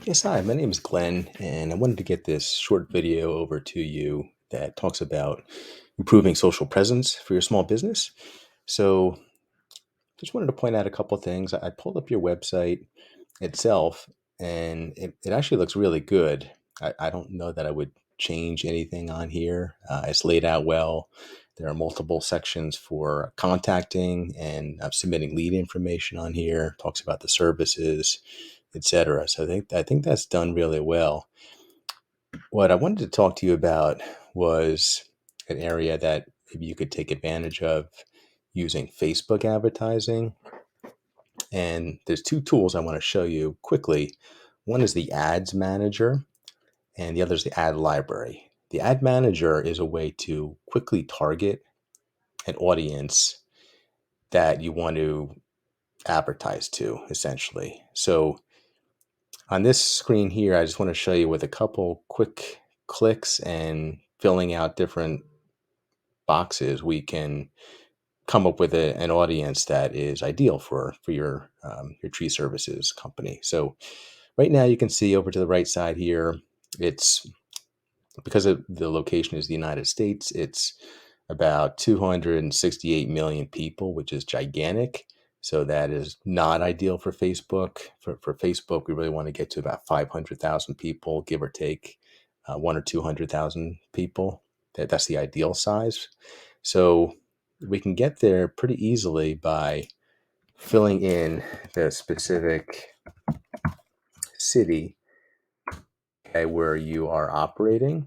Yes, hi, my name is Glenn, and I wanted to get this short video over to you that talks about improving social presence for your small business. So, just wanted to point out a couple things. I pulled up your website itself, and it actually looks really good. I don't know that I would change anything on here. It's laid out well. There are multiple sections for contacting and submitting lead information on here. Talks about the services, etc. So I think that's done really well. What I wanted to talk to you about was an area that maybe you could take advantage of using Facebook advertising. And there's two tools I want to show you quickly. One is the Ads Manager, and the other is the Ad Library. The Ad Manager is a way to quickly target an audience that you want to advertise to, essentially. So on this screen here, I just want to show you with a couple quick clicks and filling out different boxes, we can come up with an audience that is ideal for your tree services company. So right now you can see over to the right side here, it's because of the location is the United States, it's about 268 million people, which is gigantic. So that is not ideal for Facebook. For Facebook, we really want to get to about 500,000 people, give or take one or 200,000 people. That's the ideal size. So we can get there pretty easily by filling in the specific city, okay, where you are operating.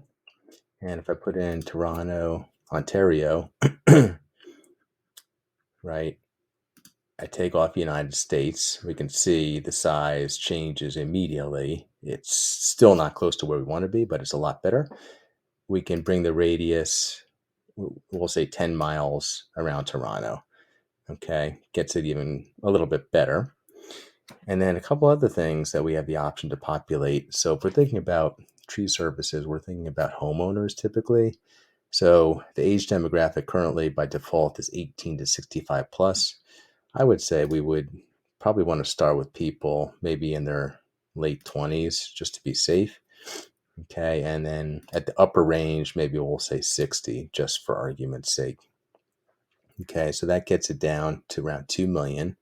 And if I put in Toronto, Ontario, right, I take off United States, we can see the size changes immediately. It's still not close to where we want to be, but it's a lot better. We can bring the radius, we'll say 10 miles around Toronto. Okay, gets it even a little bit better. And then a couple other things that we have the option to populate. So if we're thinking about tree services, we're thinking about homeowners typically. So the age demographic currently by default is 18 to 65 plus. I would say we would probably want to start with people maybe in their late 20s just to be safe. Okay, and then at the upper range, maybe we'll say 60 just for argument's sake. Okay, so that gets it down to around 2 million.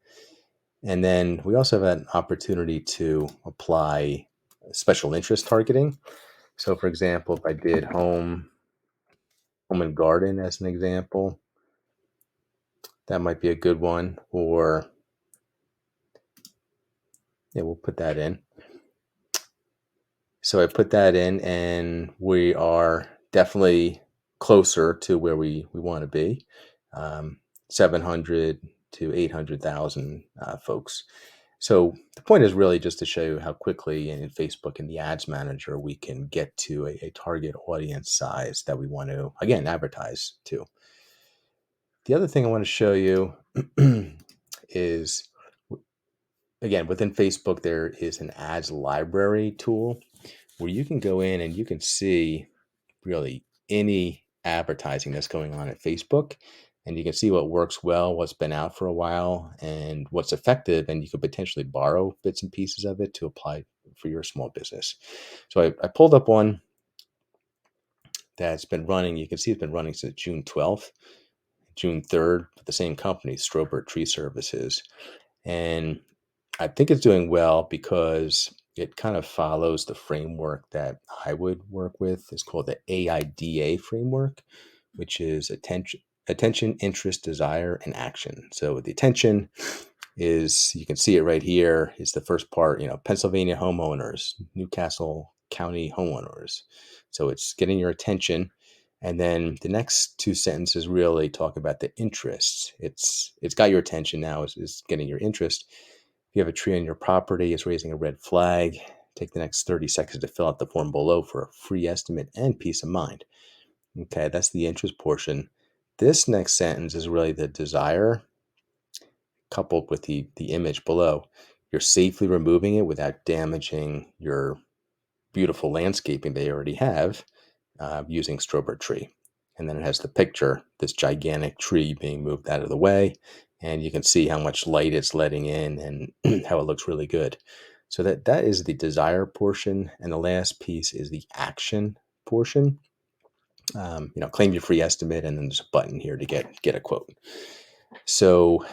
And then we also have an opportunity to apply special interest targeting. So for example, if I did home and garden as an example, that might be a good one. Or yeah, we'll put that in. So I put that in, and we are definitely closer to where we want to be, 700 to 800,000 folks. So the point is really just to show you how quickly in Facebook and the Ads Manager we can get to a target audience size that we want to, again, advertise to. The other thing I want to show you is, again, within Facebook, there is an ads library tool where you can go in and you can see really any advertising that's going on at Facebook. And you can see what works well, what's been out for a while, and what's effective. And you could potentially borrow bits and pieces of it to apply for your small business. So I pulled up one that's been running. You can see it's been running since June 12th, June 3rd, with the same company, Strobert Tree Services. And I think it's doing well because it kind of follows the framework that I would work with. It's called the AIDA framework, which is attention, interest, desire, and action. So the attention is, you can see it right here, is the first part, Pennsylvania homeowners, Newcastle County homeowners. So it's getting your attention. And then the next two sentences really talk about the interests. It's got your attention now, is getting your interest. If you have a tree on your property, it's raising a red flag. Take the next 30 seconds to fill out the form below for a free estimate and peace of mind. Okay, that's the interest portion. This next sentence is really the desire coupled with the image below. You're safely removing it without damaging your beautiful landscaping they already have using Strobert tree. And then it has the picture, this gigantic tree being moved out of the way. And you can see how much light it's letting in and how it looks really good. So that is the desire portion, and the last piece is the action portion. Claim your free estimate, and then there's a button here to get a quote. So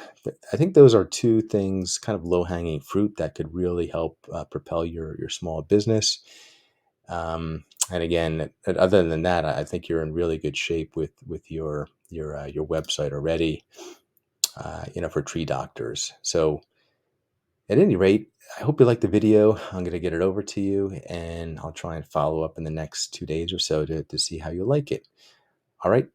I think those are two things, kind of low hanging fruit that could really help propel your small business. And again, other than that, I think you're in really good shape with your website already. For tree doctors. So at any rate, I hope you like the video. I'm going to get it over to you, and I'll try and follow up in the next 2 days or so to see how you like it. All right.